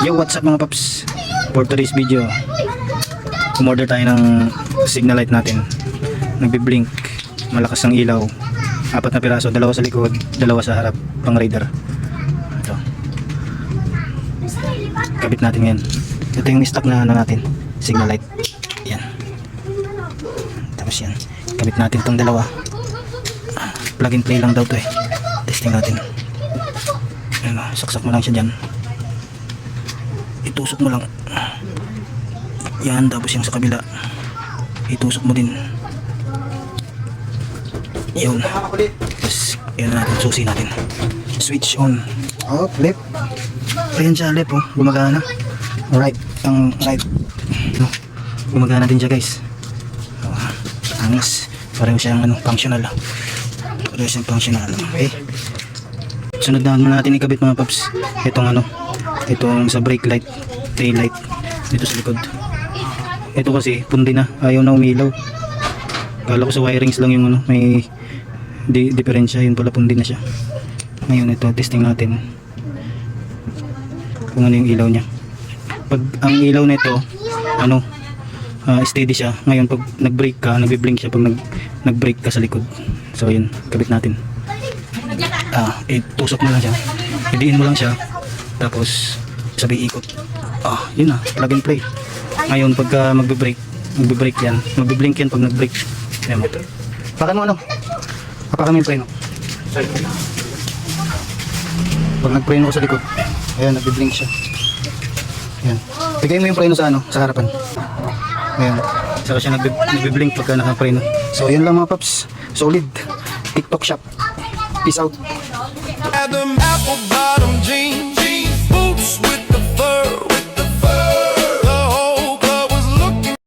Yo, what's up mga paps? For today's video, umorder tayo ng signal light natin. Nagbi-blink, malakas ang ilaw. 4 na piraso, 2 sa likod, 2 sa harap, pang radar. Ito. Kabit natin yan. Ito yung stock na natin, signal light. Yan. Tapos yan. Kabit natin itong 2. Plug and play lang daw to eh. Testing natin. Ayan o, saksak mo lang siya dyan. Itusok mo lang. Yan, tapos yung sa kabila itusok mo din. Yun. Tapos yan natin, susi natin. Switch on. Oh, left. Ayan siya, left oh. Gumagana. Right. Ang right. No. Gumagana din siya guys. Oh, angis. Pareho siyang functional. Pareho siyang functional. Okay. Sunod na natin ikabit mga paps. Itong sa brake light, tail light dito sa likod. Ito kasi pundi na, ayaw na umilaw. Kala ko sa wirings lang yung may diferensya, yun pala pundi na siya. Ngayon ito, testing natin kung ano yung ilaw niya. Pag ang ilaw nito steady siya. Ngayon pag nag-brake ka, nagbi-blink siya pag nag-brake ka sa likod. So yun, kabit natin. Itusok mo lang siya, idiin mo lang siya, tapos sabi ikot. Yun na, plug and play. Ngayon pagka magbe-brake yan, magbe-blink yan pag nag-brake. Ayan mo. Pakan mo apakan mo yung preno. Pag nag-preno ko sa likod, ayan, nagbe-blink siya. Ayan. Bigay mo yung preno sa harapan. Ayan. Saka siya nagbe-blink pagka naka-preno. So yun lang mga paps. Solid. TikTok shop. Peace out.